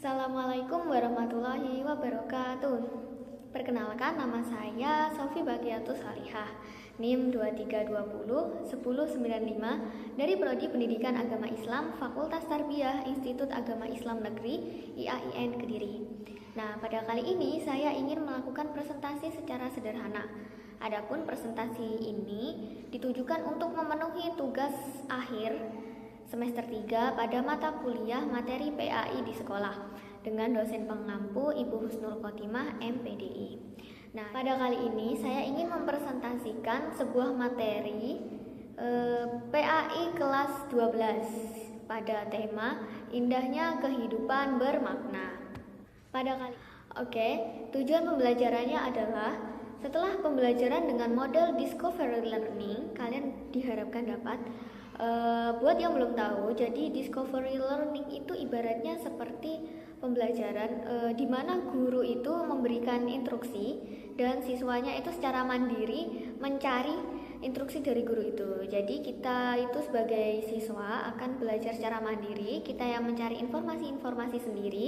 Assalamualaikum warahmatullahi wabarakatuh. Perkenalkan, nama saya Sofi Bagiatus Salihah, NIM 23201095 dari Prodi Pendidikan Agama Islam Fakultas Tarbiyah Institut Agama Islam Negeri IAIN Kediri. Nah, pada kali ini saya ingin melakukan presentasi secara sederhana. Adapun presentasi ini ditujukan untuk memenuhi tugas akhir semester 3 pada mata kuliah materi PAI di sekolah dengan dosen pengampu Ibu Husnul Khotimah MPDI. Nah, pada kali ini saya ingin mempresentasikan sebuah materi PAI kelas 12 pada tema Indahnya Kehidupan Bermakna. Tujuan pembelajarannya adalah setelah pembelajaran dengan model discovery learning, kalian diharapkan dapat buat yang belum tahu, jadi discovery learning itu ibaratnya seperti pembelajaran di mana guru itu memberikan instruksi dan siswanya itu secara mandiri mencari instruksi dari guru itu. Jadi kita itu sebagai siswa akan belajar secara mandiri, kita yang mencari informasi-informasi sendiri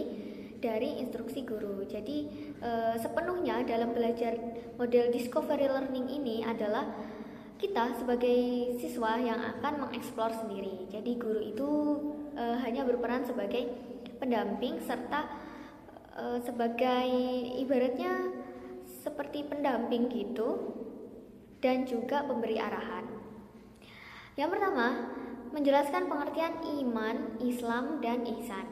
dari instruksi guru. Jadi sepenuhnya dalam belajar model discovery learning ini adalah kita sebagai siswa yang akan mengeksplor sendiri. Jadi guru itu hanya berperan sebagai pendamping serta sebagai ibaratnya seperti pendamping gitu, dan juga pemberi arahan. Yang pertama, menjelaskan pengertian iman, Islam, dan ihsan.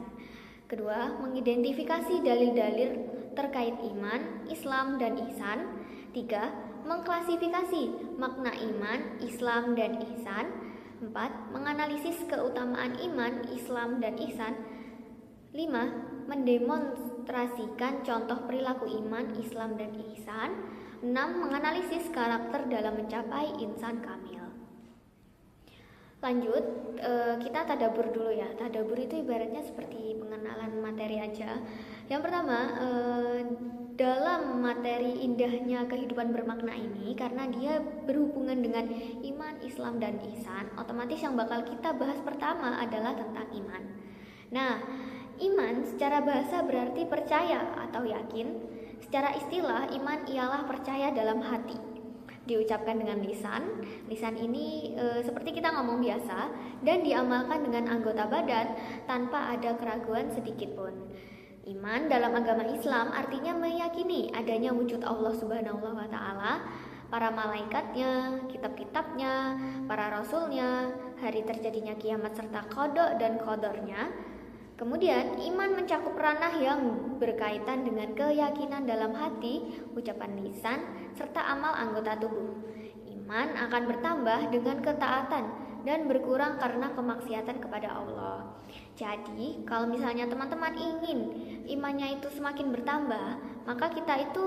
Kedua, mengidentifikasi dalil-dalil terkait iman, Islam, dan ihsan. Tiga, mengklasifikasi makna iman, Islam, dan ihsan. 4. Menganalisis keutamaan iman, Islam, dan ihsan. 5. Mendemonstrasikan contoh perilaku iman, Islam, dan ihsan. 6. Menganalisis karakter dalam mencapai insan kamil. Lanjut, kita tadabur dulu ya. Tadabur itu ibaratnya seperti pengenalan materi aja. Yang pertama, dalam materi indahnya kehidupan bermakna ini, karena dia berhubungan dengan iman, Islam, dan ihsan, otomatis yang bakal kita bahas pertama adalah tentang iman. Nah, iman secara bahasa berarti percaya atau yakin. Secara istilah, iman ialah percaya dalam hati, diucapkan dengan lisan. Lisan ini seperti kita ngomong biasa dan diamalkan dengan anggota badan tanpa ada keraguan sedikit pun. Iman dalam agama Islam artinya meyakini adanya wujud Allah Subhanahu wa Ta'ala, para malaikatnya, kitab-kitabnya, para rasulnya, hari terjadinya kiamat serta qada dan qadornya. Kemudian iman mencakup ranah yang berkaitan dengan keyakinan dalam hati, ucapan lisan, serta amal anggota tubuh. Iman akan bertambah dengan ketaatan dan berkurang karena kemaksiatan kepada Allah. Jadi, kalau misalnya teman-teman ingin imannya itu semakin bertambah, maka kita itu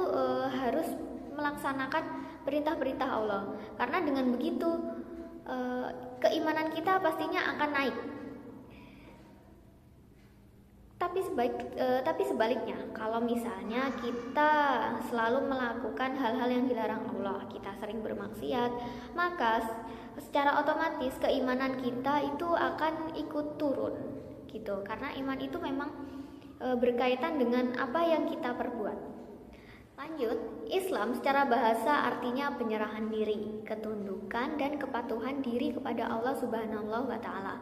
harus melaksanakan perintah-perintah Allah. Karena dengan begitu keimanan kita pastinya akan naik. Tapi sebaliknya, kalau misalnya kita selalu melakukan hal-hal yang dilarang Allah, kita sering bermaksiat, maka secara otomatis keimanan kita itu akan ikut turun gitu. Karena iman itu memang berkaitan dengan apa yang kita perbuat. Lanjut, Islam secara bahasa artinya penyerahan diri, ketundukan dan kepatuhan diri kepada Allah Subhanahu wa Ta'ala.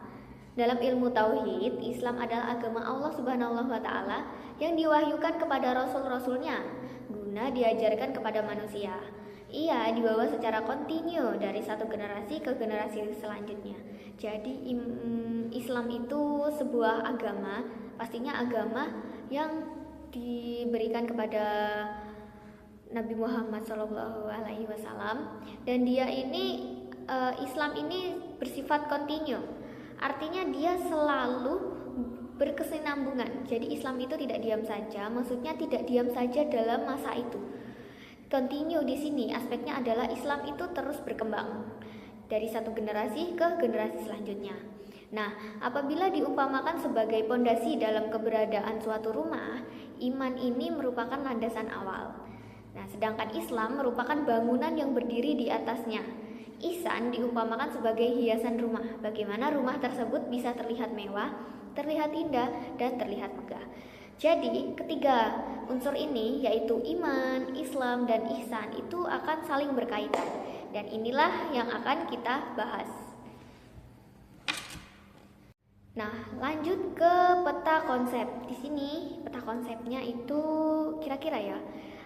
Dalam ilmu tauhid, Islam adalah agama Allah Subhanahu wa Ta'ala yang diwahyukan kepada rasul-rasulnya guna diajarkan kepada manusia. Ia dibawa secara kontinu dari satu generasi ke generasi selanjutnya. Jadi Islam itu sebuah agama, pastinya agama yang diberikan kepada Nabi Muhammad SAW, dan dia ini Islam ini bersifat kontinu. Artinya dia selalu berkesinambungan. Jadi Islam itu tidak diam saja, maksudnya tidak diam saja dalam masa itu. Continue di sini aspeknya adalah Islam itu terus berkembang dari satu generasi ke generasi selanjutnya. Nah, apabila diumpamakan sebagai pondasi dalam keberadaan suatu rumah, iman ini merupakan landasan awal. Nah, sedangkan Islam merupakan bangunan yang berdiri di atasnya. Ihsan diumpamakan sebagai hiasan rumah. Bagaimana rumah tersebut bisa terlihat mewah, terlihat indah, dan terlihat megah. Jadi, ketiga unsur ini yaitu iman, Islam, dan ihsan itu akan saling berkaitan. Dan inilah yang akan kita bahas. Nah, lanjut ke peta konsep. Di sini peta konsepnya itu kira-kira ya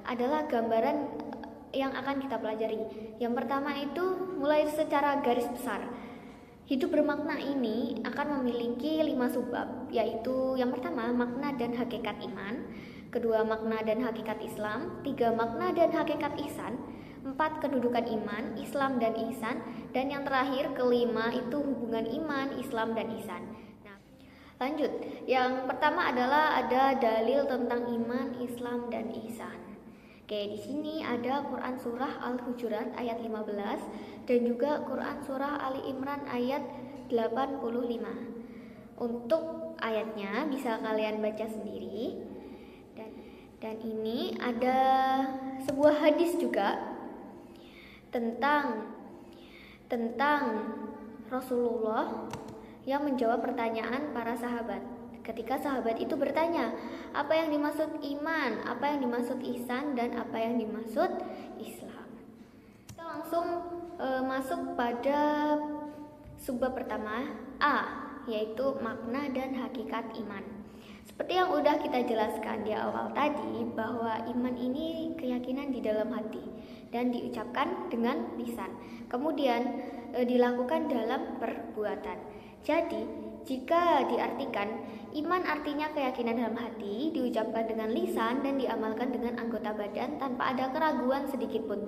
adalah gambaran yang akan kita pelajari. Yang pertama itu mulai secara garis besar. Hidup bermakna ini akan memiliki 5 subbab, yaitu yang pertama makna dan hakikat iman, kedua makna dan hakikat Islam, 3 makna dan hakikat ihsan, 4 kedudukan iman, Islam dan ihsan, dan yang terakhir kelima itu hubungan iman, Islam dan ihsan. Nah, lanjut. Yang pertama adalah ada dalil tentang iman, Islam dan ihsan. Oke, di sini ada Quran surah Al-Hujurat ayat 15 dan juga Quran surah Ali Imran ayat 85. Untuk ayatnya bisa kalian baca sendiri. Dan ini ada sebuah hadis juga tentang Rasulullah yang menjawab pertanyaan para sahabat. Ketika sahabat itu bertanya, apa yang dimaksud iman, apa yang dimaksud ihsan, dan apa yang dimaksud Islam. Kita langsung masuk pada subbab pertama A, yaitu makna dan hakikat iman. Seperti yang udah kita jelaskan di awal tadi, bahwa iman ini keyakinan di dalam hati dan diucapkan dengan lisan, kemudian dilakukan dalam perbuatan. Jadi jika diartikan, iman artinya keyakinan dalam hati, diucapkan dengan lisan dan diamalkan dengan anggota badan tanpa ada keraguan sedikit pun.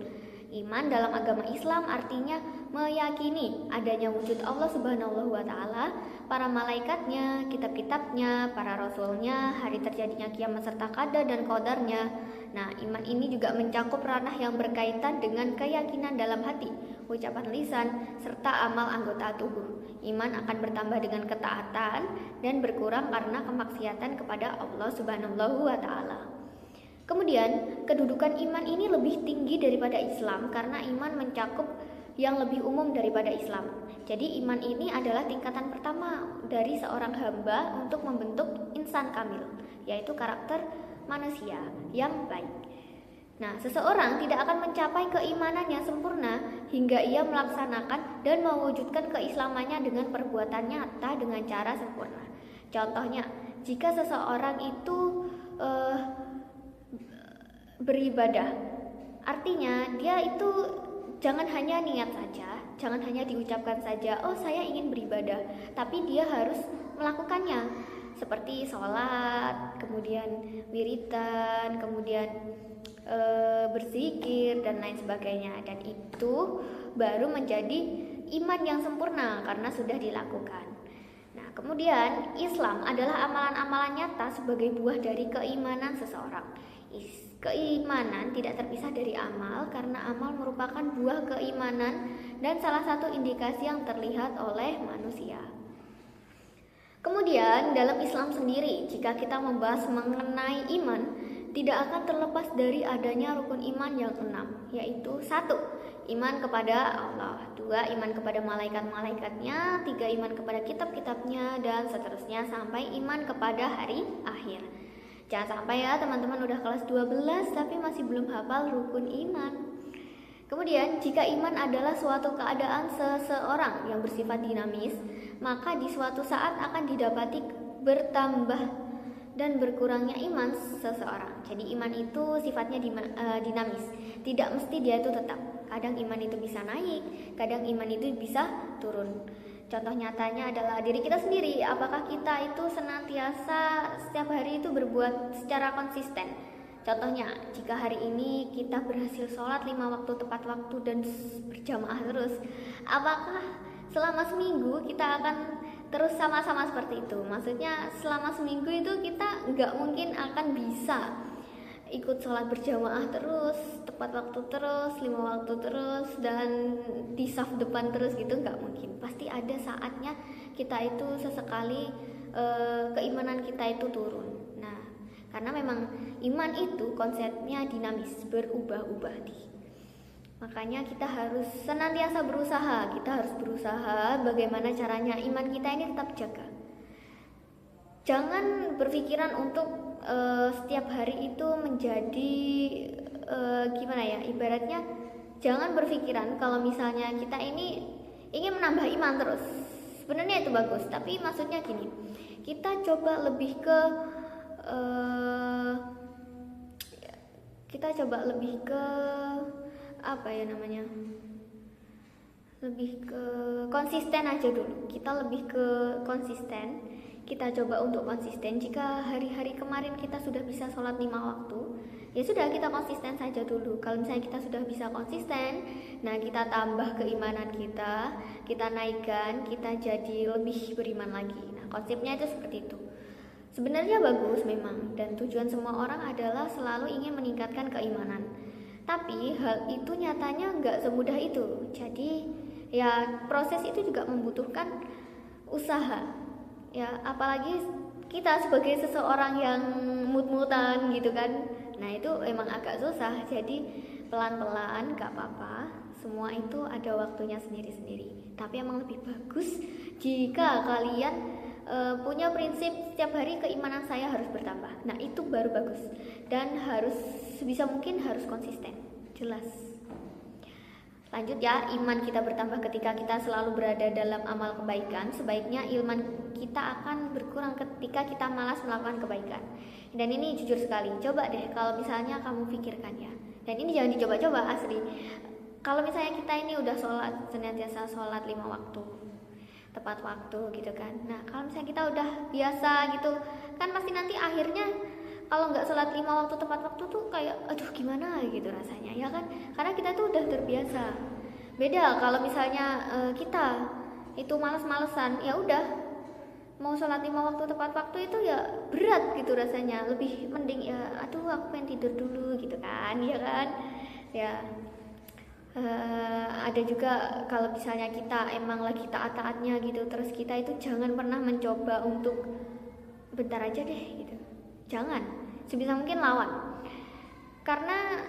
Iman dalam agama Islam artinya meyakini adanya wujud Allah Subhanahu wa Ta'ala, para malaikatnya, kitab-kitabnya, para rasulnya, hari terjadinya kiamat serta qada dan qadarnya. Nah, iman ini juga mencakup ranah yang berkaitan dengan keyakinan dalam hati, ucapan lisan, serta amal anggota tubuh. Iman akan bertambah dengan ketaatan dan berkurang karena kemaksiatan kepada Allah Subhanahu wa Ta'ala. Kemudian, kedudukan iman ini lebih tinggi daripada Islam karena iman mencakup yang lebih umum daripada Islam. Jadi iman ini adalah tingkatan pertama dari seorang hamba untuk membentuk insan kamil, yaitu karakter manusia yang baik. Nah, seseorang tidak akan mencapai keimanan yang sempurna hingga ia melaksanakan dan mewujudkan keislamannya dengan perbuatan nyata dengan cara sempurna. Contohnya, jika seseorang itu beribadah, artinya dia itu jangan hanya niat saja, jangan hanya diucapkan saja, oh saya ingin beribadah, tapi dia harus melakukannya, seperti sholat, kemudian wiritan, kemudian berzikir dan lain sebagainya. Dan itu baru menjadi iman yang sempurna karena sudah dilakukan. Nah, kemudian Islam adalah amalan-amalan nyata sebagai buah dari keimanan seseorang. Keimanan tidak terpisah dari amal karena amal merupakan buah keimanan dan salah satu indikasi yang terlihat oleh manusia. Kemudian dalam Islam sendiri, jika kita membahas mengenai iman, tidak akan terlepas dari adanya rukun iman yang 6, yaitu 1. Iman kepada Allah, 2. Iman kepada malaikat-malaikatnya, 3. Iman kepada kitab-kitabnya, dan seterusnya sampai iman kepada hari akhir. Jangan sampai ya teman-teman udah kelas 12 tapi masih belum hafal rukun iman. Kemudian jika iman adalah suatu keadaan seseorang yang bersifat dinamis, maka di suatu saat akan didapati bertambah dan berkurangnya iman seseorang. Jadi iman itu sifatnya dinamis, tidak mesti dia itu tetap. Kadang iman itu bisa naik, kadang iman itu bisa turun. Contoh nyatanya adalah diri kita sendiri. Apakah kita itu senantiasa setiap hari itu berbuat secara konsisten? Contohnya, jika hari ini kita berhasil sholat 5 waktu tepat waktu dan berjamaah terus, apakah selama seminggu kita akan terus sama-sama seperti itu? Maksudnya selama seminggu itu kita nggak mungkin akan bisa ikut sholat berjamaah terus, tepat waktu terus, 5 waktu terus, dan di saf depan terus gitu, nggak mungkin. Pasti ada saatnya kita itu sesekali keimanan kita itu turun. Nah, karena memang iman itu konsepnya dinamis, berubah-ubah Makanya kita harus senantiasa berusaha. Kita harus berusaha bagaimana caranya iman kita ini tetap jaga. Jangan berpikiran untuk setiap hari itu menjadi gimana ya, ibaratnya jangan berpikiran kalau misalnya kita ini ingin menambah iman terus. Sebenarnya itu bagus, tapi maksudnya gini, kita coba lebih ke apa ya namanya, lebih ke konsisten aja dulu. Kita lebih ke konsisten. Kita coba untuk konsisten. Jika hari-hari kemarin kita sudah bisa sholat 5 waktu, ya sudah, kita konsisten saja dulu. Kalau misalnya kita sudah bisa konsisten, nah kita tambah keimanan kita naikkan, kita jadi lebih beriman lagi. Nah, konsepnya itu seperti itu. Sebenarnya bagus memang, dan tujuan semua orang adalah selalu ingin meningkatkan keimanan. Tapi hal itu nyatanya nggak semudah itu. Jadi ya proses itu juga membutuhkan usaha. Ya apalagi kita sebagai seseorang yang mut-mutan gitu kan. Nah itu emang agak susah. Jadi pelan-pelan gak apa-apa. Semua itu ada waktunya sendiri-sendiri. Tapi emang lebih bagus jika kalian punya prinsip setiap hari keimanan saya harus bertambah. Nah itu baru bagus. Dan harus sebisa mungkin harus konsisten. Jelas. Lanjut ya, iman kita bertambah ketika kita selalu berada dalam amal kebaikan. Sebaiknya iman kita akan berkurang ketika kita malas melakukan kebaikan. Dan ini jujur sekali, coba deh kalau misalnya kamu pikirkan ya. Dan ini jangan dicoba-coba, asli. Kalau misalnya kita ini udah sholat, senantiasa sholat 5 waktu, tepat waktu gitu kan. Nah kalau misalnya kita udah biasa gitu kan, pasti nanti akhirnya kalau nggak sholat 5 waktu tepat waktu tuh kayak aduh gimana gitu rasanya ya kan, karena kita tuh udah terbiasa. Beda kalau misalnya kita itu malas-malesan, ya udah mau sholat 5 waktu tepat waktu itu ya berat gitu rasanya. Lebih mending ya aduh aku pengen tidur dulu gitu kan, ya kan ya. Ada juga kalau misalnya kita emang lagi taat-taatnya gitu, terus kita itu jangan pernah mencoba untuk bentar aja deh gitu, jangan, sebisa mungkin lawan. Karena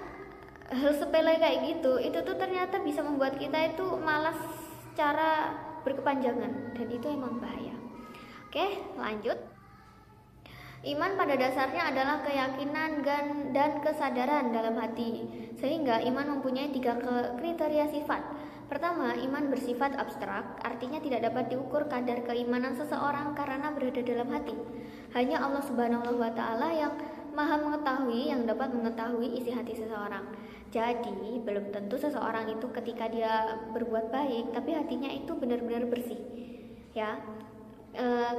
hal sepele kayak gitu itu tuh ternyata bisa membuat kita itu malas secara berkepanjangan, dan itu emang bahaya. Oke, lanjut. Iman pada dasarnya adalah keyakinan dan kesadaran dalam hati. Sehingga iman mempunyai 3 kriteria sifat. Pertama, iman bersifat abstrak, artinya tidak dapat diukur kadar keimanan seseorang karena berada dalam hati. Hanya Allah Subhanahu wa Ta'ala yang Maha mengetahui, yang dapat mengetahui isi hati seseorang. Jadi, belum tentu seseorang itu ketika dia berbuat baik, tapi hatinya itu benar-benar bersih. Ya.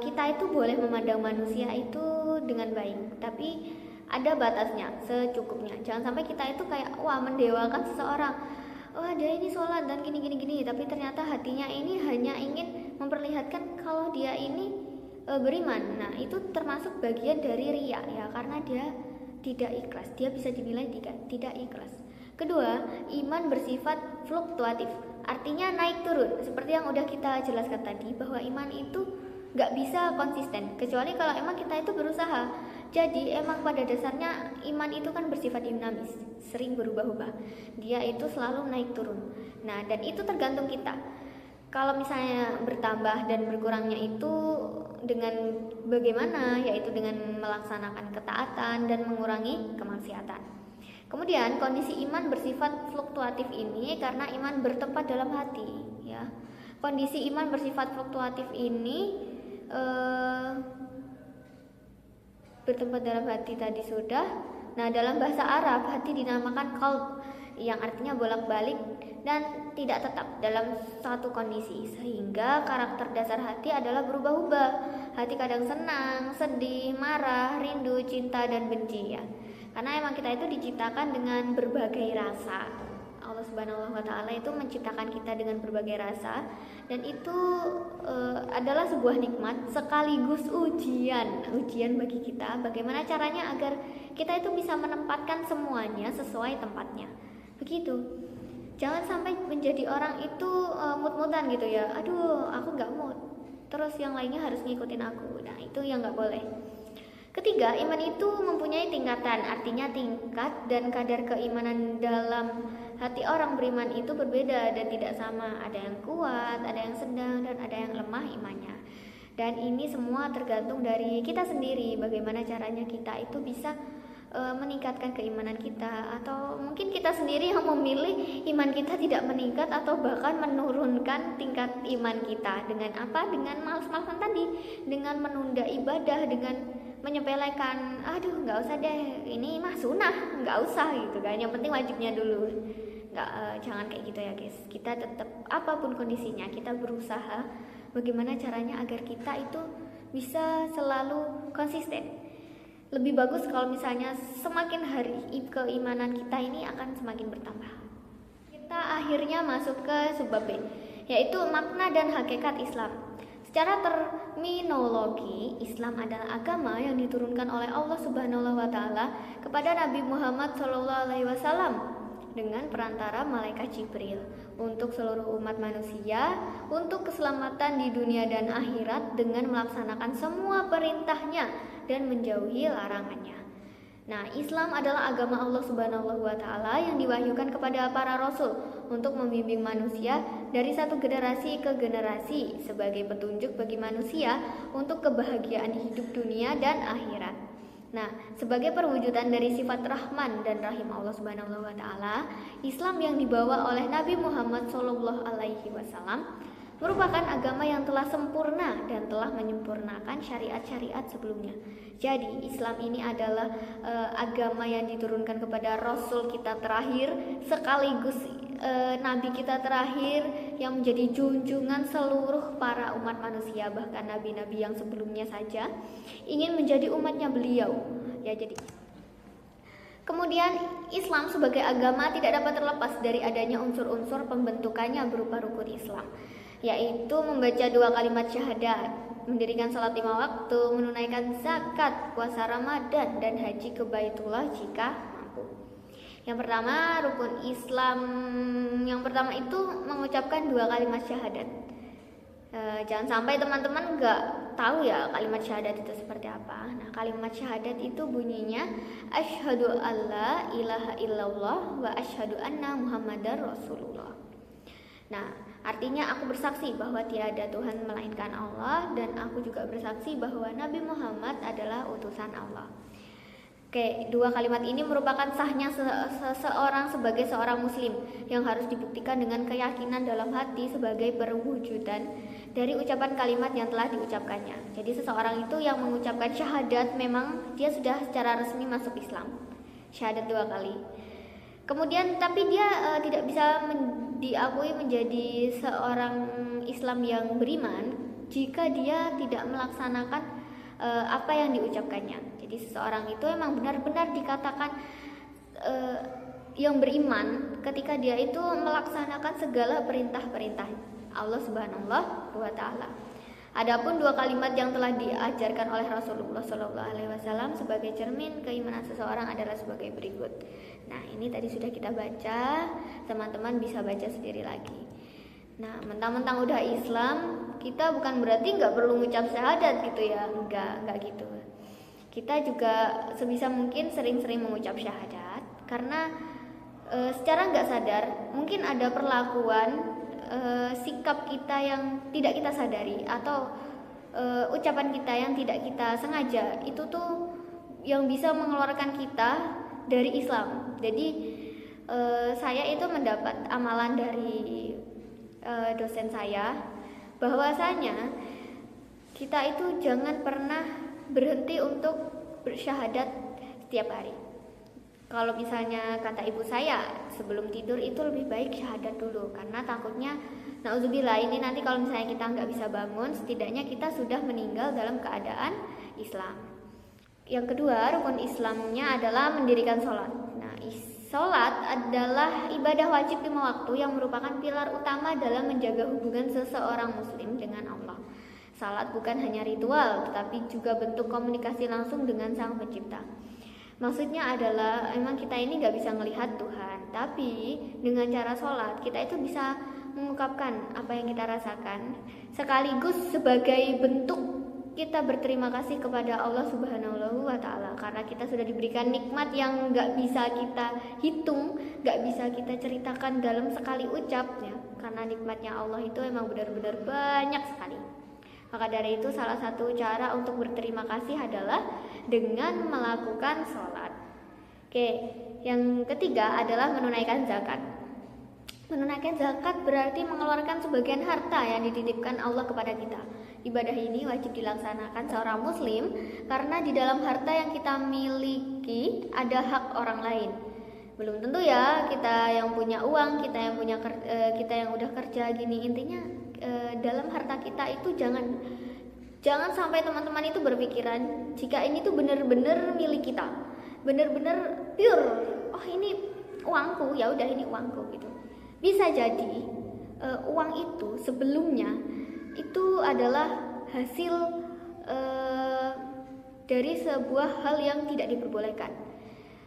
Kita itu boleh memandang manusia itu dengan baik, tapi ada batasnya, secukupnya. Jangan sampai kita itu kayak wah mendewakan seseorang, wah dia ini sholat dan gini, tapi ternyata hatinya ini hanya ingin memperlihatkan kalau dia ini beriman. Nah itu termasuk bagian dari riya ya, karena dia tidak ikhlas, dia bisa dinilai tidak ikhlas. Kedua, iman bersifat fluktuatif, artinya naik turun. Seperti yang udah kita jelaskan tadi, bahwa iman itu gak bisa konsisten kecuali kalau emang kita itu berusaha. Jadi emang pada dasarnya iman itu kan bersifat dinamis, sering berubah-ubah. Dia itu selalu naik turun. Nah dan itu tergantung kita. Kalau misalnya bertambah dan berkurangnya itu dengan bagaimana, yaitu dengan melaksanakan ketaatan dan mengurangi kemaksiatan. Kemudian kondisi iman bersifat fluktuatif ini karena iman bertempat dalam hati ya. Kondisi iman bersifat fluktuatif ini bertempat dalam hati tadi sudah. Nah dalam bahasa Arab hati dinamakan qalb, yang artinya bolak-balik dan tidak tetap dalam satu kondisi, sehingga karakter dasar hati adalah berubah-ubah. Hati kadang senang, sedih, marah, rindu, cinta, dan benci ya. Karena emang kita itu diciptakan dengan berbagai rasa. Allah Subhanahu wa Ta'ala itu menciptakan kita dengan berbagai rasa, dan itu adalah sebuah nikmat sekaligus ujian bagi kita. Bagaimana caranya agar kita itu bisa menempatkan semuanya sesuai tempatnya. Begitu. Jangan sampai menjadi orang itu mut-mutan gitu ya. Aduh, aku nggak mood. Terus yang lainnya harus ngikutin aku. Nah, itu yang nggak boleh. Ketiga, iman itu mempunyai tingkatan, artinya tingkat dan kadar keimanan dalam hati orang beriman itu berbeda dan tidak sama. Ada yang kuat, ada yang sedang, dan ada yang lemah imannya. Dan ini semua tergantung dari kita sendiri, bagaimana caranya kita itu bisa meningkatkan keimanan kita, atau mungkin kita sendiri yang memilih iman kita tidak meningkat atau bahkan menurunkan tingkat iman kita dengan apa? Dengan malas-malasan tadi, dengan menunda ibadah, dengan menyepelekan, aduh nggak usah deh, ini mah sunnah, nggak usah gitu kan, yang penting wajibnya dulu. Jangan kayak gitu ya guys. Kita tetap apapun kondisinya kita berusaha bagaimana caranya agar kita itu bisa selalu konsisten. Lebih bagus kalau misalnya semakin hari keimanan kita ini akan semakin bertambah. Kita akhirnya masuk ke subbab B, yaitu makna dan hakikat Islam. Secara terminologi, Islam adalah agama yang diturunkan oleh Allah Subhanahu wa taala kepada Nabi Muhammad SAW dengan perantara malaikat Jibril untuk seluruh umat manusia, untuk keselamatan di dunia dan akhirat dengan melaksanakan semua perintahnya dan menjauhi larangannya. Nah, Islam adalah agama Allah Subhanahu wa taala yang diwahyukan kepada para rasul untuk membimbing manusia dari satu generasi ke generasi sebagai petunjuk bagi manusia untuk kebahagiaan hidup dunia dan akhirat. Nah, sebagai perwujudan dari sifat Rahman dan Rahim Allah Subhanahu wa taala, Islam yang dibawa oleh Nabi Muhammad SAW merupakan agama yang telah sempurna dan telah menyempurnakan syariat-syariat sebelumnya. Jadi, Islam ini adalah agama yang diturunkan kepada Rasul kita terakhir, sekaligus Nabi kita terakhir yang menjadi junjungan seluruh para umat manusia, bahkan nabi-nabi yang sebelumnya saja ingin menjadi umatnya beliau. Ya, jadi kemudian Islam sebagai agama tidak dapat terlepas dari adanya unsur-unsur pembentukannya berupa rukun Islam, yaitu membaca 2 kalimat syahadat, mendirikan salat 5 waktu, menunaikan zakat, puasa Ramadan, dan haji ke Baitullah jika mampu. Yang pertama, rukun Islam yang pertama itu mengucapkan 2 kalimat syahadat. Jangan sampai teman-teman nggak tahu ya kalimat syahadat itu seperti apa. Nah, kalimat syahadat itu bunyinya asyhadu alla ilaha illallah wa asyhadu anna muhammadar rasulullah. Nah, artinya aku bersaksi bahwa tiada Tuhan melainkan Allah, dan aku juga bersaksi bahwa Nabi Muhammad adalah utusan Allah. Oke, 2 kalimat ini merupakan sahnya seseorang sebagai seorang muslim yang harus dibuktikan dengan keyakinan dalam hati sebagai perwujudan dari ucapan kalimat yang telah diucapkannya. Jadi seseorang itu yang mengucapkan syahadat memang dia sudah secara resmi masuk Islam. Syahadat 2 kali. Kemudian tapi dia tidak bisa diakui menjadi seorang Islam yang beriman jika dia tidak melaksanakan apa yang diucapkannya. Jadi seseorang itu memang benar-benar dikatakan yang beriman ketika dia itu melaksanakan segala perintah-perintah Allah Subhanahu wa taala. Adapun 2 kalimat yang telah diajarkan oleh Rasulullah SAW sebagai cermin keimanan seseorang adalah sebagai berikut. Nah, ini tadi sudah kita baca, teman-teman bisa baca sendiri lagi. Nah, mentang-mentang udah Islam, kita bukan berarti nggak perlu ngucap syahadat gitu ya, nggak gitu. Kita juga sebisa mungkin sering-sering mengucap syahadat, karena secara nggak sadar mungkin ada perlakuan sikap kita yang tidak kita sadari, atau ucapan kita yang tidak kita sengaja, itu tuh yang bisa mengeluarkan kita dari Islam. Jadi saya itu mendapat amalan dari dosen saya, bahwasanya kita itu jangan pernah berhenti untuk bersyahadat setiap hari. Kalau misalnya kata ibu saya, sebelum tidur itu lebih baik syahadat dulu, karena takutnya nauzubillah ini nanti kalau misalnya kita nggak bisa bangun, setidaknya kita sudah meninggal dalam keadaan Islam. Yang kedua, rukun Islamnya adalah mendirikan sholat. Nah, sholat adalah ibadah wajib 5 waktu yang merupakan pilar utama dalam menjaga hubungan seseorang muslim dengan Allah. Salat bukan hanya ritual, tetapi juga bentuk komunikasi langsung dengan Sang Pencipta. Maksudnya adalah memang kita ini gak bisa melihat Tuhan, tapi dengan cara sholat kita itu bisa mengungkapkan apa yang kita rasakan, sekaligus sebagai bentuk kita berterima kasih kepada Allah Subhanahu wa taala, karena kita sudah diberikan nikmat yang gak bisa kita hitung, gak bisa kita ceritakan dalam sekali ucap ya, karena nikmatnya Allah itu memang benar-benar banyak sekali. Maka dari itu salah satu cara untuk berterima kasih adalah dengan melakukan sholat. Oke, yang ketiga adalah menunaikan zakat. Menunaikan zakat berarti mengeluarkan sebagian harta yang dititipkan Allah kepada kita. Ibadah ini wajib dilaksanakan seorang muslim karena di dalam harta yang kita miliki ada hak orang lain. Belum tentu ya kita yang punya uang, kita yang udah kerja gini. Intinya dalam harta kita itu jangan sampai teman-teman itu berpikiran jika ini tuh benar-benar milik kita, benar-benar pure. Oh ini uangku, ya udah ini uangku gitu. Bisa jadi uang itu sebelumnya itu adalah hasil dari sebuah hal yang tidak diperbolehkan,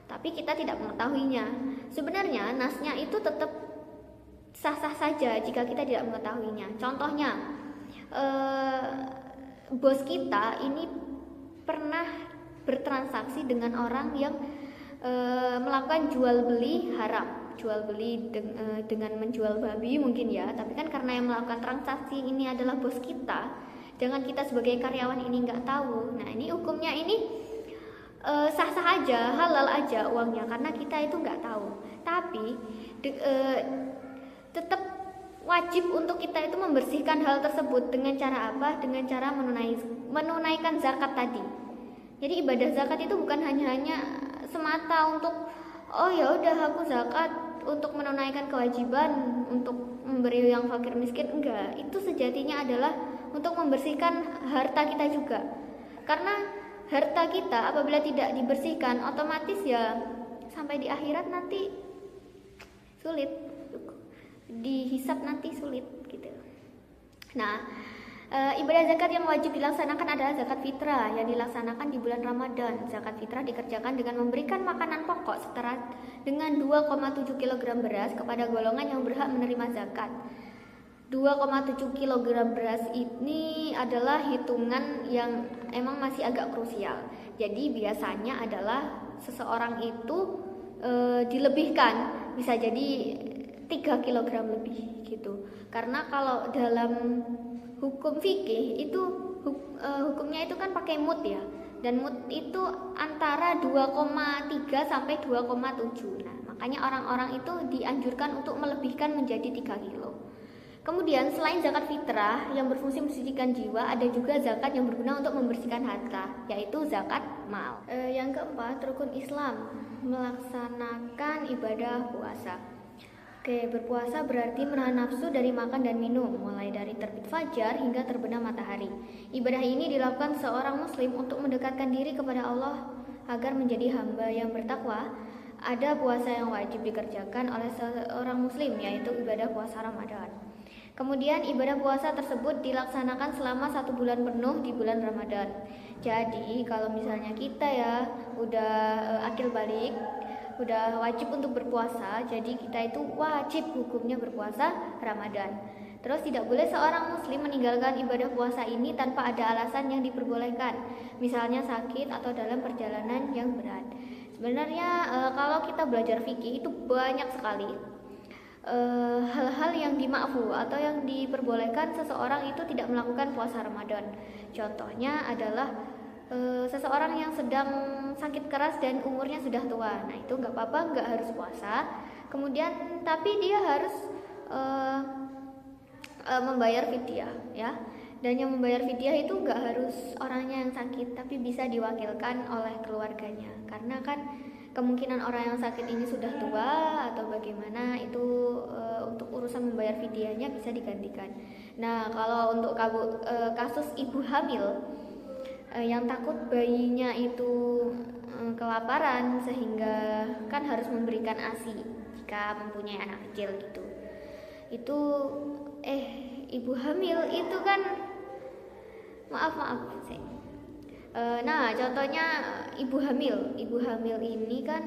tapi kita tidak mengetahuinya. Sebenarnya nasnya itu tetap sah-sah saja jika kita tidak mengetahuinya. Contohnya, bos kita ini pernah bertransaksi dengan orang yang melakukan jual beli haram, jual beli dengan menjual babi mungkin ya, tapi kan karena yang melakukan transaksi ini adalah bos kita, jangan kita sebagai karyawan ini nggak tahu. Nah ini hukumnya ini sah-sah aja, halal aja uangnya karena kita itu nggak tahu. Tapi tetap wajib untuk kita itu membersihkan hal tersebut dengan cara apa? Dengan cara menunaikan zakat tadi. Jadi ibadah zakat itu bukan hanya semata untuk oh ya udah aku zakat untuk menunaikan kewajiban untuk memberi yang fakir miskin, enggak. Itu sejatinya adalah untuk membersihkan harta kita juga. Karena harta kita apabila tidak dibersihkan otomatis ya sampai di akhirat nanti sulit, dihisap nanti sulit gitu. Nah, ibadah zakat yang wajib dilaksanakan adalah zakat fitrah yang dilaksanakan di bulan Ramadan. Zakat fitrah dikerjakan dengan memberikan makanan pokok setara dengan 2,7 kg beras kepada golongan yang berhak menerima zakat. 2,7 kg beras ini adalah hitungan yang emang masih agak krusial. Jadi biasanya adalah seseorang itu dilebihkan, bisa jadi 3 kg lebih gitu. Karena kalau dalam hukum fikih itu hukumnya itu kan pakai mud ya, dan mud itu antara 2,3 sampai 2,7. Nah, makanya orang-orang itu dianjurkan untuk melebihkan menjadi 3 kilo. Kemudian selain zakat fitrah yang berfungsi mensucikan jiwa, ada juga zakat yang berguna untuk membersihkan harta, yaitu zakat mal. Yang keempat, rukun Islam melaksanakan ibadah puasa. Oke, berpuasa berarti menahan nafsu dari makan dan minum, mulai dari terbit fajar hingga terbenam matahari. Ibadah ini dilakukan seorang muslim untuk mendekatkan diri kepada Allah agar menjadi hamba yang bertakwa. Ada puasa yang wajib dikerjakan oleh seorang muslim, yaitu ibadah puasa Ramadan. Kemudian ibadah puasa tersebut dilaksanakan selama 1 bulan penuh di bulan Ramadan. Jadi kalau misalnya kita ya udah akil balik, udah wajib untuk berpuasa, jadi kita itu wajib hukumnya berpuasa Ramadan. Terus tidak boleh seorang muslim meninggalkan ibadah puasa ini tanpa ada alasan yang diperbolehkan, misalnya sakit atau dalam perjalanan yang berat. Sebenarnya kalau kita belajar fikih itu banyak sekali hal-hal yang dima'fu atau yang diperbolehkan seseorang itu tidak melakukan puasa Ramadan. Contohnya adalah seseorang yang sedang sakit keras dan umurnya sudah tua. Nah itu nggak apa-apa, nggak harus puasa. Kemudian tapi dia harus membayar fidyah ya. Dan yang membayar fidyah itu nggak harus orangnya yang sakit, tapi bisa diwakilkan oleh keluarganya. Karena kan kemungkinan orang yang sakit ini sudah tua atau bagaimana, itu untuk urusan membayar fidyahnya bisa digantikan. Nah kalau untuk kasus ibu hamil yang takut bayinya itu kelaparan sehingga kan harus memberikan ASI jika mempunyai anak kecil gitu. Itu ibu hamil itu kan maaf sih. Nah contohnya ibu hamil ini kan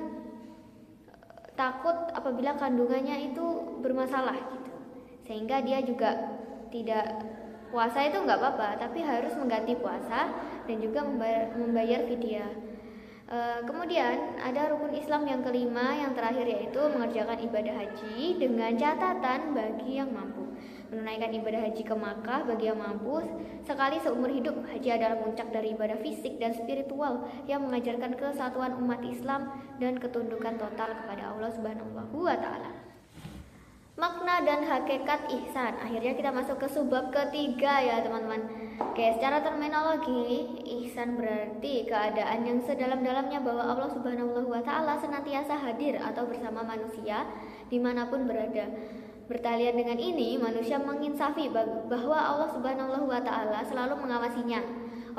takut apabila kandungannya itu bermasalah gitu, sehingga dia juga tidak puasa itu nggak apa-apa, tapi harus mengganti puasa dan juga membayar fidyah. Kemudian ada rukun Islam yang kelima, yang terakhir, yaitu mengerjakan ibadah haji dengan catatan bagi yang mampu. Menunaikan ibadah haji ke Makkah bagi yang mampu sekali seumur hidup. Haji adalah puncak dari ibadah fisik dan spiritual yang mengajarkan kesatuan umat Islam dan ketundukan total kepada Allah Subhanahu wa Ta'ala. Makna dan hakikat ihsan. Akhirnya kita masuk ke subbab ketiga ya teman-teman. Oke, secara terminologi, ihsan berarti keadaan yang sedalam-dalamnya bahwa Allah Subhanahu wa Ta'ala senantiasa hadir atau bersama manusia dimanapun berada. Bertalian dengan ini, manusia menginsafi bahwa Allah Subhanahu wa Ta'ala selalu mengawasinya.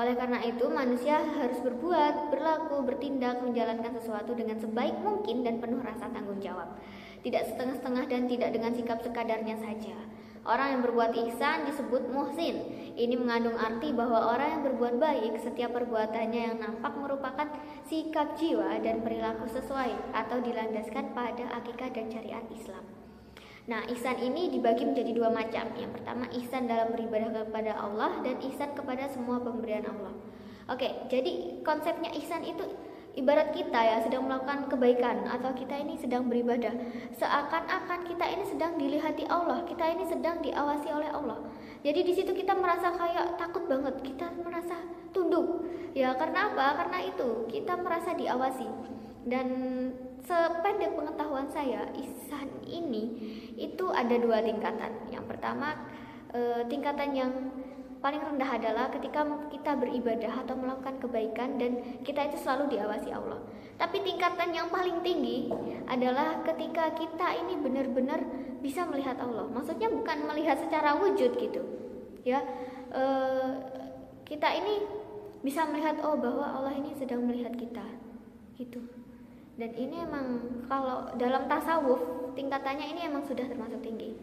Oleh karena itu, manusia harus berbuat, berlaku, bertindak, menjalankan sesuatu dengan sebaik mungkin dan penuh rasa tanggung jawab. Tidak setengah-setengah dan tidak dengan sikap sekadarnya saja. Orang yang berbuat ihsan disebut muhsin. Ini mengandung arti bahwa orang yang berbuat baik, setiap perbuatannya yang nampak merupakan sikap jiwa dan perilaku sesuai atau dilandaskan pada akidah dan syariat Islam. Nah, ihsan ini dibagi menjadi dua macam. Yang pertama, ihsan dalam beribadah kepada Allah dan ihsan kepada semua pemberian Allah. Oke, jadi konsepnya ihsan itu ibarat kita ya sedang melakukan kebaikan atau kita ini sedang beribadah. Seakan-akan kita ini sedang dilihati Allah, kita ini sedang diawasi oleh Allah. Jadi di situ kita merasa kayak takut banget, kita merasa tunduk. Ya, karena apa? Karena itu kita merasa diawasi. Dan sependek pengetahuan saya, ihsan ini itu ada dua tingkatan. Yang pertama, tingkatan yang paling rendah adalah ketika kita beribadah atau melakukan kebaikan dan kita itu selalu diawasi Allah. Tapi tingkatan yang paling tinggi adalah ketika kita ini benar-benar bisa melihat Allah. Maksudnya bukan melihat secara wujud gitu, ya. Kita ini bisa melihat bahwa Allah ini sedang melihat kita, gitu. Dan ini emang kalau dalam tasawuf tingkatannya ini emang sudah termasuk tinggi,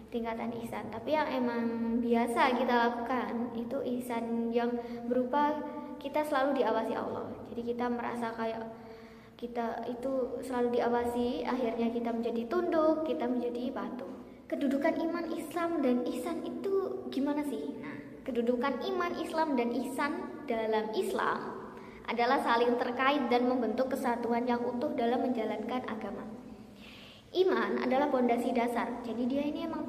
tingkatan ihsan. Tapi yang emang biasa kita lakukan itu ihsan yang berupa kita selalu diawasi Allah. Jadi kita merasa kayak kita itu selalu diawasi, akhirnya kita menjadi tunduk, kita menjadi patuh. Kedudukan iman, Islam, dan ihsan itu gimana sih? Nah, kedudukan iman, Islam, dan ihsan dalam Islam adalah saling terkait dan membentuk kesatuan yang utuh dalam menjalankan agama. Iman adalah pondasi dasar. Jadi dia ini emang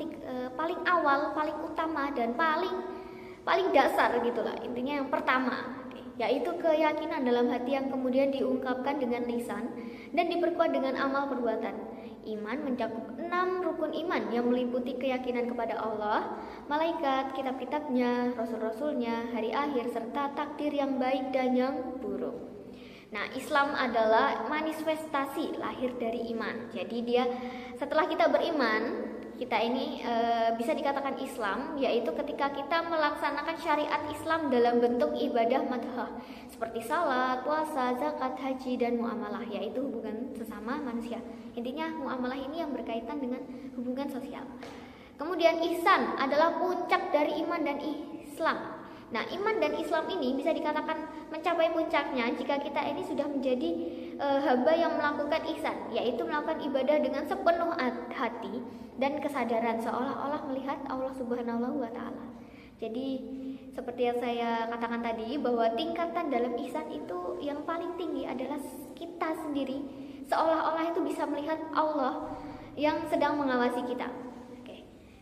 paling awal, paling utama dan paling dasar gitulah. Intinya yang pertama, yaitu keyakinan dalam hati yang kemudian diungkapkan dengan lisan dan diperkuat dengan amal perbuatan. Iman mencakup 6 rukun iman yang meliputi keyakinan kepada Allah, malaikat, kitab-kitabnya, rasul-rasulnya, hari akhir, serta takdir yang baik dan yang buruk. Nah, Islam adalah manifestasi lahir dari iman. Jadi dia setelah kita beriman, kita ini bisa dikatakan Islam, yaitu ketika kita melaksanakan syariat Islam dalam bentuk ibadah madhah seperti salat, puasa, zakat, haji, dan muamalah, yaitu hubungan sesama manusia. Intinya muamalah ini yang berkaitan dengan hubungan sosial. Kemudian ihsan adalah puncak dari iman dan Islam. Nah, iman dan Islam ini bisa dikatakan mencapai puncaknya jika kita ini sudah menjadi hamba yang melakukan ihsan, yaitu melakukan ibadah dengan sepenuh hati dan kesadaran seolah-olah melihat Allah Subhanahu wa Ta'ala. Jadi seperti yang saya katakan tadi, bahwa tingkatan dalam ihsan itu yang paling tinggi adalah kita sendiri seolah-olah itu bisa melihat Allah yang sedang mengawasi kita.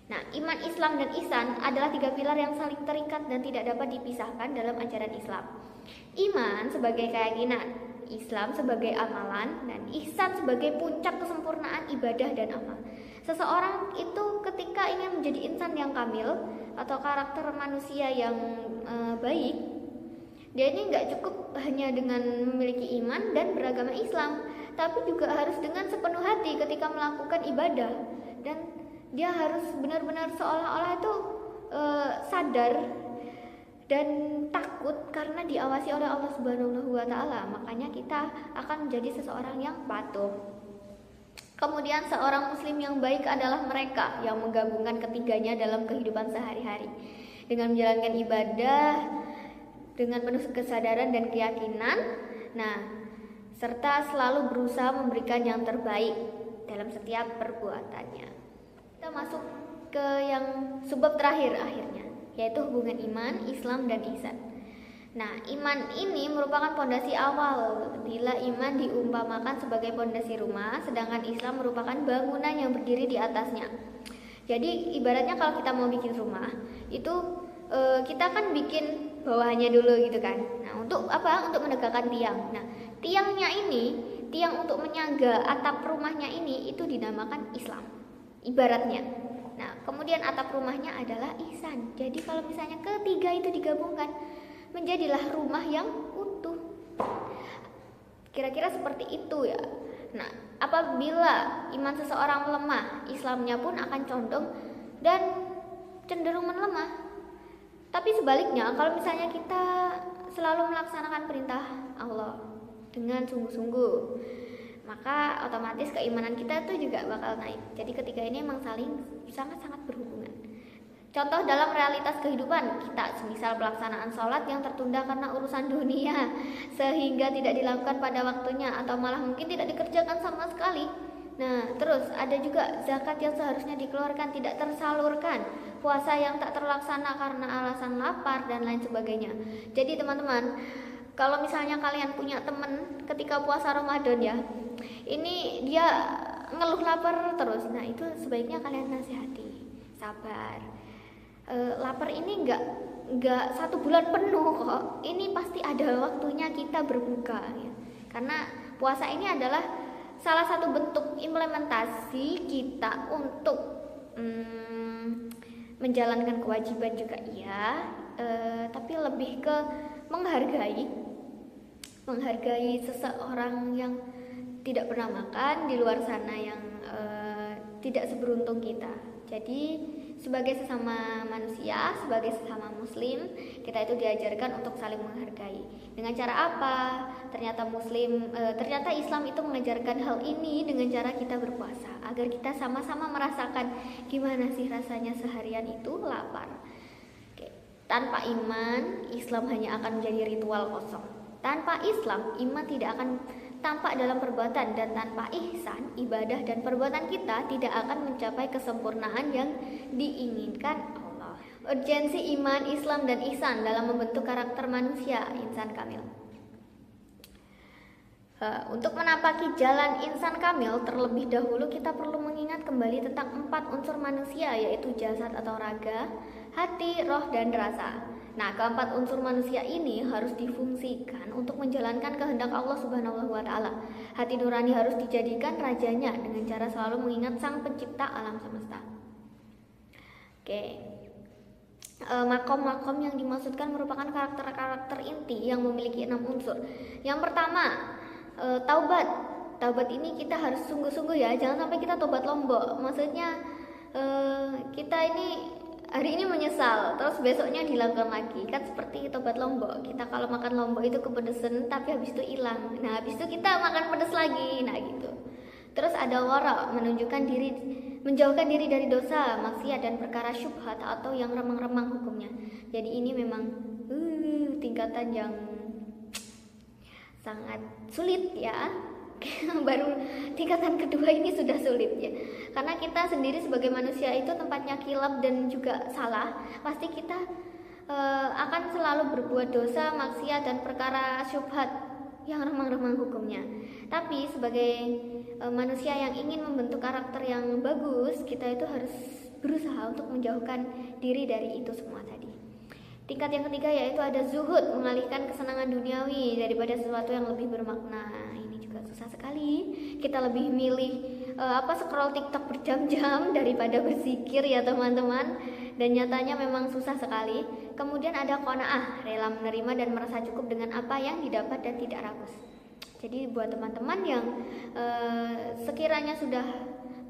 Nah, iman, Islam, dan ihsan adalah 3 pilar yang saling terikat dan tidak dapat dipisahkan dalam ajaran Islam. Iman sebagai keyakinan, Islam sebagai amalan, dan ihsan sebagai puncak kesempurnaan ibadah dan amal. Seseorang itu ketika ingin menjadi insan yang kamil atau karakter manusia yang baik, dia ini nggak cukup hanya dengan memiliki iman dan beragama Islam, tapi juga harus dengan sepenuh hati ketika melakukan ibadah, dan dia harus benar-benar seolah-olah itu sadar dan takut karena diawasi oleh Allah Subhanahu wa Ta'ala. Makanya kita akan menjadi seseorang yang patuh. Kemudian seorang muslim yang baik adalah mereka yang menggabungkan ketiganya dalam kehidupan sehari-hari dengan menjalankan ibadah dengan penuh kesadaran dan keyakinan. Nah, serta selalu berusaha memberikan yang terbaik dalam setiap perbuatannya. Kita masuk ke yang subbab terakhir akhirnya, yaitu hubungan iman, Islam, dan ihsan. Nah, iman ini merupakan pondasi awal. Bila iman diumpamakan sebagai pondasi rumah, sedangkan Islam merupakan bangunan yang berdiri di atasnya. Jadi ibaratnya kalau kita mau bikin rumah itu kita kan bikin bawahnya dulu gitu kan. Nah, untuk apa? Untuk menegakkan tiang. Nah, tiangnya ini, tiang untuk menyangga atap rumahnya ini itu dinamakan Islam. Ibaratnya. Nah, kemudian atap rumahnya adalah ihsan. Jadi kalau misalnya ketiga itu digabungkan, menjadilah rumah yang utuh. Kira-kira seperti itu ya. Nah, apabila iman seseorang melemah, Islamnya pun akan condong dan cenderung melemah. Tapi sebaliknya, kalau misalnya kita selalu melaksanakan perintah Allah dengan sungguh-sungguh, maka otomatis keimanan kita itu juga bakal naik. Jadi ketiga ini memang saling sangat-sangat berhubungan. Contoh dalam realitas kehidupan kita, semisal pelaksanaan sholat yang tertunda karena urusan dunia sehingga tidak dilakukan pada waktunya atau malah mungkin tidak dikerjakan sama sekali. Nah, terus ada juga zakat yang seharusnya dikeluarkan tidak tersalurkan, puasa yang tak terlaksana karena alasan lapar dan lain sebagainya. Jadi teman-teman, kalau misalnya kalian punya teman ketika puasa Ramadan ya, ini dia ngeluh lapar terus, nah itu sebaiknya kalian nasihati, sabar. Lapar ini nggak 1 bulan penuh kok. Ini pasti ada waktunya kita berbuka ya. Karena puasa ini adalah salah satu bentuk implementasi kita untuk menjalankan kewajiban juga iya, tapi lebih ke menghargai seseorang yang tidak pernah makan di luar sana yang tidak seberuntung kita. Jadi sebagai sesama manusia, sebagai sesama muslim, kita itu diajarkan untuk saling menghargai. Dengan cara apa? Ternyata Islam itu mengajarkan hal ini dengan cara kita berpuasa, agar kita sama-sama merasakan gimana sih rasanya seharian itu lapar. Oke. Tanpa iman, Islam hanya akan menjadi ritual kosong. Tanpa Islam, iman tidak akan tampak dalam perbuatan, dan tanpa ihsan, ibadah dan perbuatan kita tidak akan mencapai kesempurnaan yang diinginkan Allah. Urgensi iman, Islam, dan ihsan dalam membentuk karakter manusia insan kamil. Untuk menapaki jalan insan kamil, terlebih dahulu kita perlu mengingat kembali tentang 4 unsur manusia, yaitu jasad atau raga, hati, roh, dan rasa. Nah, keempat unsur manusia ini harus difungsikan untuk menjalankan kehendak Allah Subhanahu wa Ta'ala. Hati nurani harus dijadikan rajanya dengan cara selalu mengingat Sang Pencipta alam semesta. Oke. Makom-makom yang dimaksudkan merupakan karakter-karakter inti yang memiliki 6 unsur. Yang pertama, taubat. Taubat ini kita harus sungguh-sungguh ya, jangan sampai kita tobat lombok. Maksudnya kita ini hari ini menyesal, terus besoknya dilakukan lagi. Kan seperti tobat lombok. Kita kalau makan lombok itu kepedesan, tapi habis itu hilang. Nah, habis itu kita makan pedas lagi. Nah, gitu. Terus ada wara, menjauhkan diri dari dosa, maksiat dan perkara syubhat atau yang remang-remang hukumnya. Jadi ini memang tingkatan yang sangat sulit ya. Baru tingkatan kedua ini sudah sulit ya, karena kita sendiri sebagai manusia itu tempatnya kilap dan juga salah. Pasti kita akan selalu berbuat dosa, maksiat dan perkara syubhat yang remang-remang hukumnya. Tapi sebagai manusia yang ingin membentuk karakter yang bagus, kita itu harus berusaha untuk menjauhkan diri dari itu semua tadi. Tingkat yang ketiga yaitu ada zuhud, mengalihkan kesenangan duniawi daripada sesuatu yang lebih bermakna. Ini juga susah sekali. Kita lebih milih scroll TikTok berjam-jam daripada berzikir ya teman-teman. Dan nyatanya memang susah sekali. Kemudian ada qanaah, rela menerima dan merasa cukup dengan apa yang didapat dan tidak rakus. Jadi buat teman-teman yang sekiranya sudah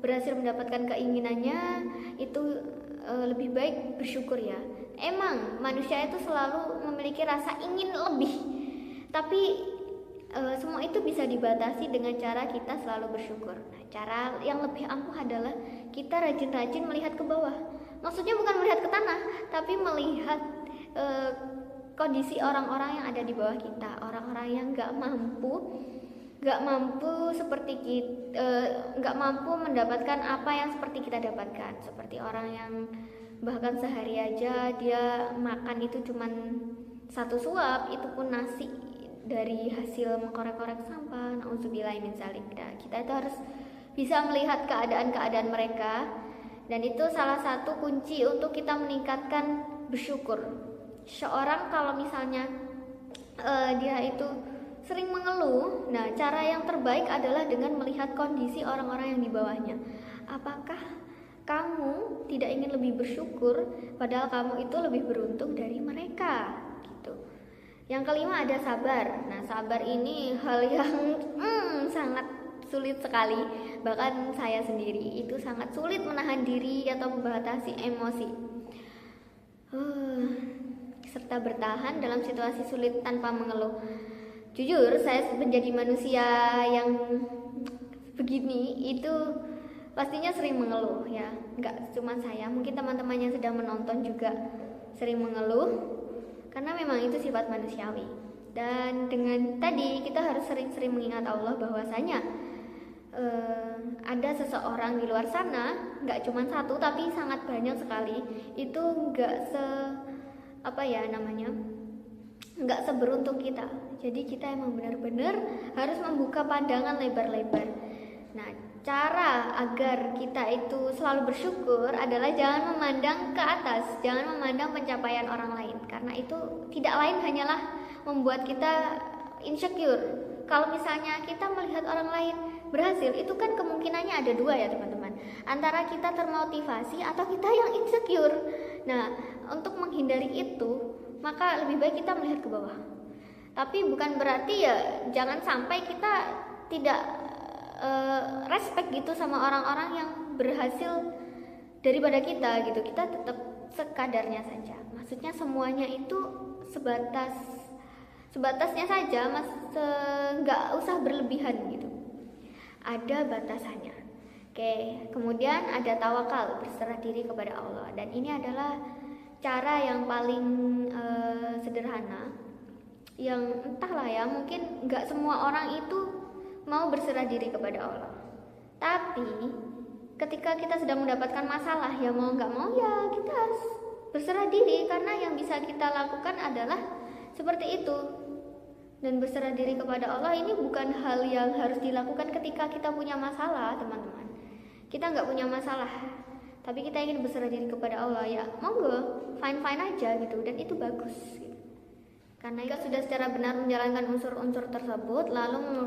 berhasil mendapatkan keinginannya, itu lebih baik bersyukur ya. Emang manusia itu selalu memiliki rasa ingin lebih, tapi semua itu bisa dibatasi dengan cara kita selalu bersyukur. Nah, cara yang lebih ampuh adalah kita rajin-rajin melihat ke bawah. Maksudnya bukan melihat ke tanah, tapi melihat kondisi orang-orang yang ada di bawah kita, orang-orang yang nggak mampu seperti kita, nggak mampu mendapatkan apa yang seperti kita dapatkan. Seperti orang yang bahkan sehari aja dia makan itu cuman 1 suap, itu pun nasi dari hasil mengkorek-korek sampah. Nauzubillahi min dzalik. Kita itu harus bisa melihat keadaan-keadaan mereka Dan itu salah satu kunci untuk kita meningkatkan bersyukur. Seorang kalau misalnya dia itu sering mengeluh, nah cara yang terbaik adalah dengan melihat kondisi orang-orang yang di bawahnya. Apakah kamu tidak ingin lebih bersyukur padahal kamu itu lebih beruntung dari mereka gitu. Yang kelima ada sabar. Nah, sabar ini hal yang sangat sulit sekali. Bahkan saya sendiri itu sangat sulit menahan diri atau membatasi emosi. Serta bertahan dalam situasi sulit tanpa mengeluh. Jujur, saya menjadi manusia yang begini itu pastinya sering mengeluh ya. Enggak cuma saya, mungkin teman-teman yang sedang menonton juga sering mengeluh. Karena memang itu sifat manusiawi. Dan dengan tadi kita harus sering-sering mengingat Allah bahwasanya ada seseorang di luar sana, nggak cuma satu tapi sangat banyak sekali. Itu nggak nggak seberuntung kita. Jadi kita emang benar-benar harus membuka pandangan lebar-lebar. Nah, cara agar kita itu selalu bersyukur adalah jangan memandang ke atas, jangan memandang pencapaian orang lain, karena itu tidak lain hanyalah membuat kita insecure. Kalau misalnya kita melihat orang lain berhasil, itu kan kemungkinannya ada dua ya teman-teman, antara kita termotivasi atau kita yang insecure. Nah, untuk menghindari itu, maka lebih baik kita melihat ke bawah. Tapi bukan berarti ya jangan sampai kita tidak respect gitu sama orang-orang yang berhasil daripada kita gitu. Kita tetap sekadarnya saja. Maksudnya semuanya itu sebatasnya saja, nggak usah berlebihan gitu. Ada batasannya. Oke, kemudian ada tawakal, berserah diri kepada Allah. Dan ini adalah cara yang paling sederhana, yang entahlah ya, mungkin nggak semua orang itu mau berserah diri kepada Allah. Tapi ketika kita sedang mendapatkan masalah, ya mau nggak mau ya kita harus berserah diri, karena yang bisa kita lakukan adalah seperti itu. Dan berserah diri kepada Allah ini bukan hal yang harus dilakukan ketika kita punya masalah, teman-teman. Kita nggak punya masalah, tapi kita ingin berserah diri kepada Allah, ya monggo, fine aja gitu, dan itu bagus gitu. Karena jika sudah secara benar menjalankan unsur-unsur tersebut, lalu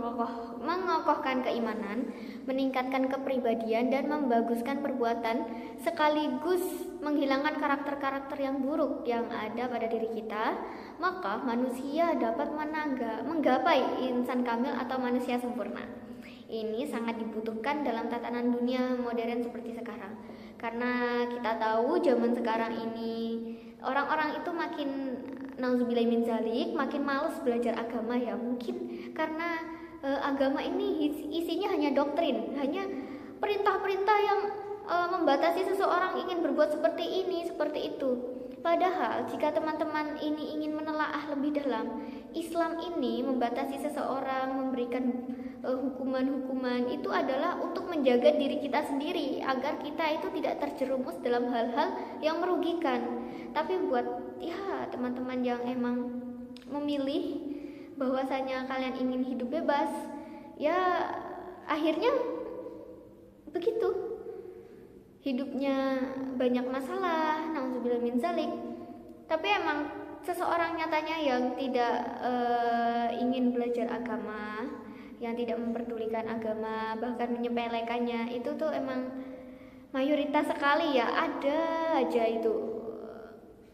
mengokohkan keimanan, meningkatkan kepribadian, dan membaguskan perbuatan, sekaligus menghilangkan karakter-karakter yang buruk yang ada pada diri kita, maka manusia dapat menggapai insan kamil atau manusia sempurna. Ini sangat dibutuhkan dalam tatanan dunia modern seperti sekarang. Karena kita tahu zaman sekarang ini orang-orang itu makin nauzubillah min zalik, makin malas belajar agama ya. Mungkin karena agama ini isinya hanya doktrin, hanya perintah-perintah yang membatasi seseorang ingin berbuat seperti ini, seperti itu. Padahal jika teman-teman ini ingin menelaah lebih dalam, Islam ini membatasi seseorang, memberikan hukuman-hukuman itu adalah untuk menjaga diri kita sendiri, agar kita itu tidak terjerumus dalam hal-hal yang merugikan. Tapi buat ya teman-teman yang emang memilih bahwasanya kalian ingin hidup bebas, ya akhirnya begitu. Hidupnya banyak masalah, nauzubillah min zalik. Tapi emang seseorang nyatanya yang tidak ingin belajar agama, yang tidak memperdulikan agama, bahkan menyepelekannya, itu tuh emang mayoritas sekali ya. Ada aja itu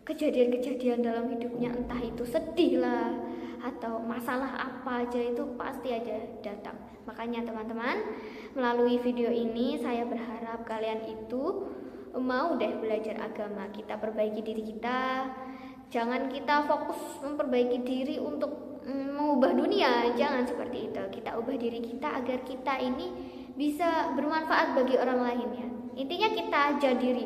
kejadian-kejadian dalam hidupnya, entah itu sedih lah atau masalah apa aja, itu pasti aja datang. Makanya teman-teman, melalui video ini saya berharap kalian itu mau deh belajar agama. Kita perbaiki diri kita, jangan kita fokus memperbaiki diri untuk mengubah dunia, jangan seperti itu. Kita ubah diri kita agar kita ini bisa bermanfaat bagi orang lain ya. Intinya kita aja diri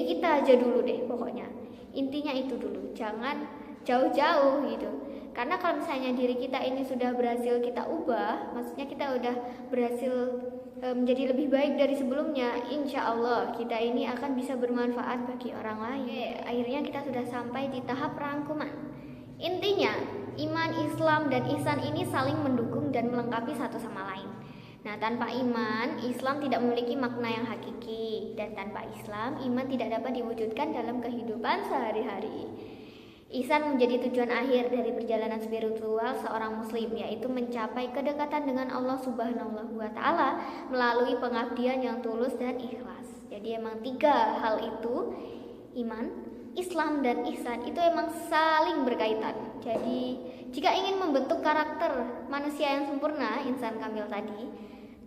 kita aja dulu deh pokoknya. Intinya itu dulu, jangan jauh-jauh gitu. Karena kalau misalnya diri kita ini sudah berhasil kita ubah, maksudnya kita udah berhasil menjadi lebih baik dari sebelumnya, insya Allah kita ini akan bisa bermanfaat bagi orang lain. Akhirnya kita sudah sampai di tahap rangkuman. Intinya, iman, Islam, dan ihsan ini saling mendukung dan melengkapi satu sama lain. Nah, tanpa iman, Islam tidak memiliki makna yang hakiki, dan tanpa Islam, iman tidak dapat diwujudkan dalam kehidupan sehari-hari. Ihsan menjadi tujuan akhir dari perjalanan spiritual seorang muslim, yaitu mencapai kedekatan dengan Allah Subhanahu wa Ta'ala melalui pengabdian yang tulus dan ikhlas. Jadi emang 3 hal itu, iman, Islam, dan ihsan, itu emang saling berkaitan. Jadi jika ingin membentuk karakter manusia yang sempurna, insan kamil tadi,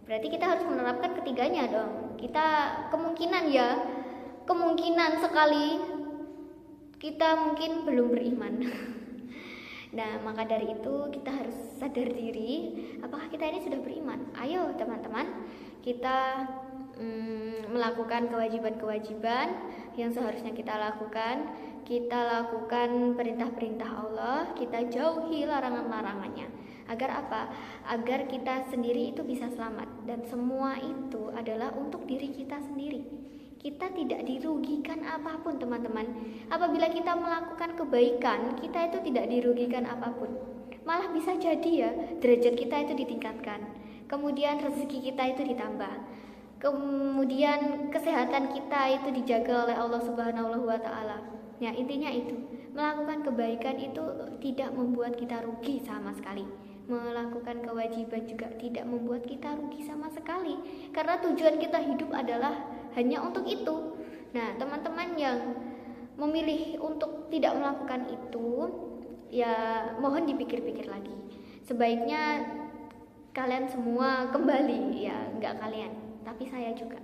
berarti kita harus menerapkan ketiganya dong. Kita kemungkinan sekali kita mungkin belum beriman. Nah, maka dari itu kita harus sadar diri, apakah kita ini sudah beriman. Ayo teman-teman, kita melakukan kewajiban-kewajiban yang seharusnya kita lakukan. Kita lakukan perintah-perintah Allah, kita jauhi larangan-larangannya. Agar apa? Agar kita sendiri itu bisa selamat. Dan semua itu adalah untuk diri kita sendiri. Kita tidak dirugikan apapun, teman-teman. Apabila kita melakukan kebaikan, kita itu tidak dirugikan apapun. Malah bisa jadi ya, derajat kita itu ditingkatkan. Kemudian rezeki kita itu ditambah. Kemudian kesehatan kita itu dijaga oleh Allah Subhanahu wa Ta'ala. Ya, intinya itu, melakukan kebaikan itu tidak membuat kita rugi sama sekali. Melakukan kewajiban juga tidak membuat kita rugi sama sekali, karena tujuan kita hidup adalah hanya untuk itu. Nah, teman-teman yang memilih untuk tidak melakukan itu, ya mohon dipikir-pikir lagi. Sebaiknya kalian semua kembali, ya enggak kalian, tapi saya juga.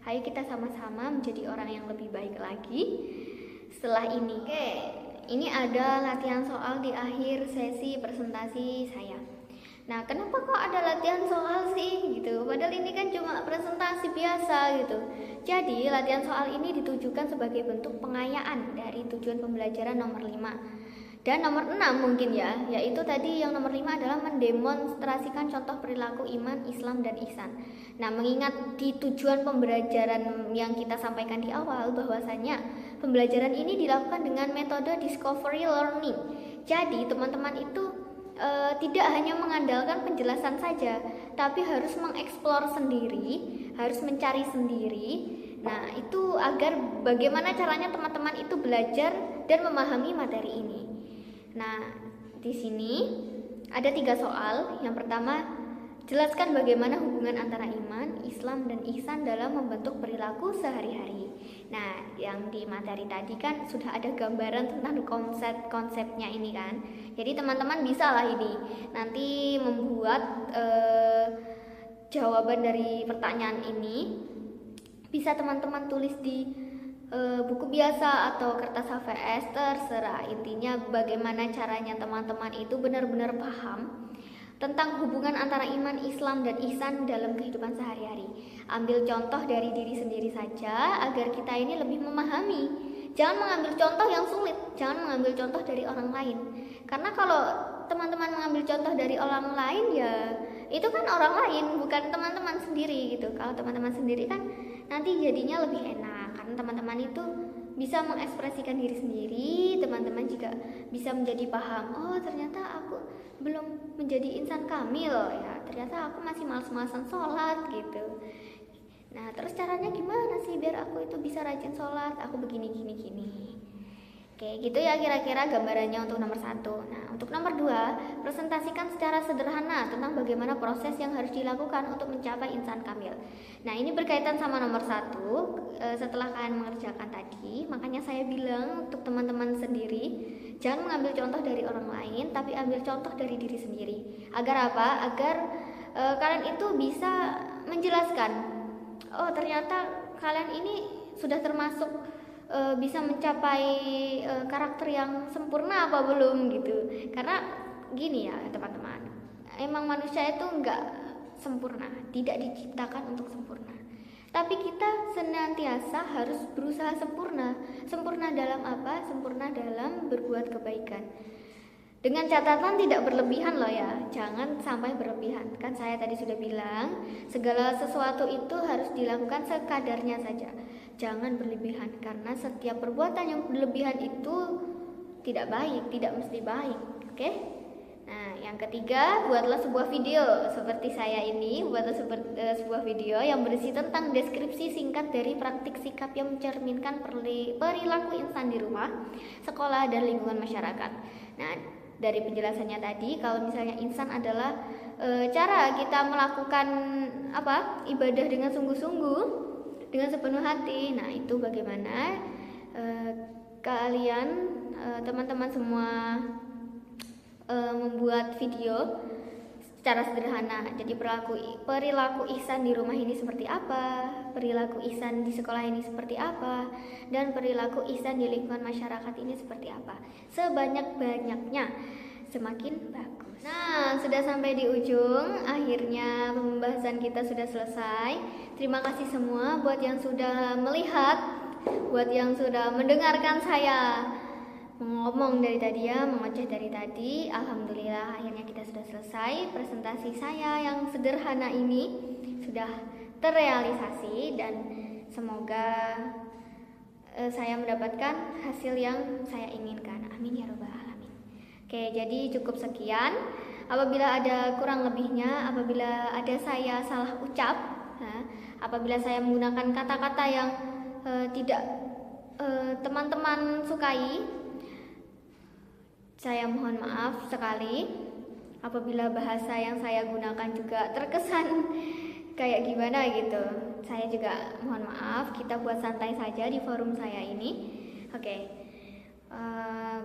Ayo kita sama-sama menjadi orang yang lebih baik lagi setelah ini. Oke, ini ada latihan soal di akhir sesi presentasi saya. Nah, kenapa kok ada latihan soal sih gitu? Padahal ini kan cuma presentasi biasa gitu. Jadi, latihan soal ini ditujukan sebagai bentuk pengayaan dari tujuan pembelajaran nomor 5. Dan nomor 6 mungkin ya, yaitu tadi yang nomor 5 adalah mendemonstrasikan contoh perilaku iman, Islam, dan ihsan. Nah, mengingat di tujuan pembelajaran yang kita sampaikan di awal bahwasanya pembelajaran ini dilakukan dengan metode discovery learning. Jadi, teman-teman itu tidak hanya mengandalkan penjelasan saja, tapi harus mengeksplor sendiri, harus mencari sendiri. Nah, itu agar bagaimana caranya teman-teman itu belajar dan memahami materi ini. Nah, di sini ada 3 soal. Yang pertama, jelaskan bagaimana hubungan antara iman, Islam, dan ihsan dalam membentuk perilaku sehari-hari. Nah, yang di materi tadi kan sudah ada gambaran tentang konsep-konsepnya ini kan. Jadi teman-teman bisa lah ini nanti membuat jawaban dari pertanyaan ini. Bisa teman-teman tulis di buku biasa atau kertas HVS, terserah. Intinya bagaimana caranya teman-teman itu benar-benar paham tentang hubungan antara iman, Islam, dan ihsan dalam kehidupan sehari-hari. Ambil contoh dari diri sendiri saja agar kita ini lebih memahami. Jangan mengambil contoh yang sulit, jangan mengambil contoh dari orang lain. Karena kalau teman-teman mengambil contoh dari orang lain, ya itu kan orang lain, bukan teman-teman sendiri gitu. Kalau teman-teman sendiri kan nanti jadinya lebih enak, karena teman-teman itu bisa mengekspresikan diri sendiri. Teman-teman juga bisa menjadi paham, oh ternyata aku belum menjadi insan kamil ya, ternyata aku masih malas-malasan sholat gitu. Nah, terus caranya gimana sih biar aku itu bisa rajin sholat? Aku begini. Oke, gitu ya kira-kira gambarannya untuk nomor 1. Nah, untuk nomor 2, presentasikan secara sederhana tentang bagaimana proses yang harus dilakukan untuk mencapai insan kamil. Nah, ini berkaitan sama nomor 1. Setelah kalian mengerjakan tadi, makanya saya bilang untuk teman-teman sendiri, jangan mengambil contoh dari orang lain, tapi ambil contoh dari diri sendiri. Agar apa? Agar kalian itu bisa menjelaskan, oh ternyata kalian ini sudah termasuk bisa mencapai karakter yang sempurna apa belum gitu. Karena gini ya teman-teman, emang manusia itu enggak sempurna, tidak diciptakan untuk sempurna. Tapi kita senantiasa harus berusaha sempurna. Sempurna dalam apa? Sempurna dalam berbuat kebaikan. Dengan catatan tidak berlebihan loh ya, jangan sampai berlebihan. Kan saya tadi sudah bilang, segala sesuatu itu harus dilakukan sekadarnya saja. Jangan berlebihan, karena setiap perbuatan yang berlebihan itu tidak baik, tidak mesti baik. Oke? Nah, yang ketiga, buatlah sebuah video seperti saya ini. Buatlah sebuah video yang berisi tentang deskripsi singkat dari praktik sikap yang mencerminkan perilaku insan di rumah, sekolah, dan lingkungan masyarakat. Nah, dari penjelasannya tadi, kalau misalnya insan adalah cara kita melakukan ibadah dengan sungguh-sungguh, dengan sepenuh hati. Nah, itu bagaimana kalian teman-teman semua membuat video secara sederhana. Jadi perilaku ihsan di rumah ini seperti apa, perilaku ihsan di sekolah ini seperti apa, dan perilaku ihsan di lingkungan masyarakat ini seperti apa. Sebanyak-banyaknya, semakin bagus. Nah, sudah sampai di ujung. Akhirnya pembahasan kita sudah selesai. Terima kasih semua buat yang sudah melihat, buat yang sudah mendengarkan saya ngomong dari tadi ya, mengoceh dari tadi. Alhamdulillah akhirnya kita sudah selesai. Presentasi saya yang sederhana ini sudah terrealisasi dan semoga saya mendapatkan hasil yang saya inginkan. Amin ya robbal alamin. Oke, jadi cukup sekian. Apabila ada kurang lebihnya, apabila ada saya salah ucap, apabila saya menggunakan kata-kata yang tidak teman-teman sukai, saya mohon maaf sekali. Apabila bahasa yang saya gunakan juga terkesan kayak gimana gitu, saya juga mohon maaf. Kita buat santai saja di forum saya ini. Oke.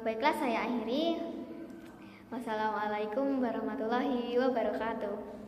Baiklah, saya akhiri. Wassalamualaikum warahmatullahi wabarakatuh.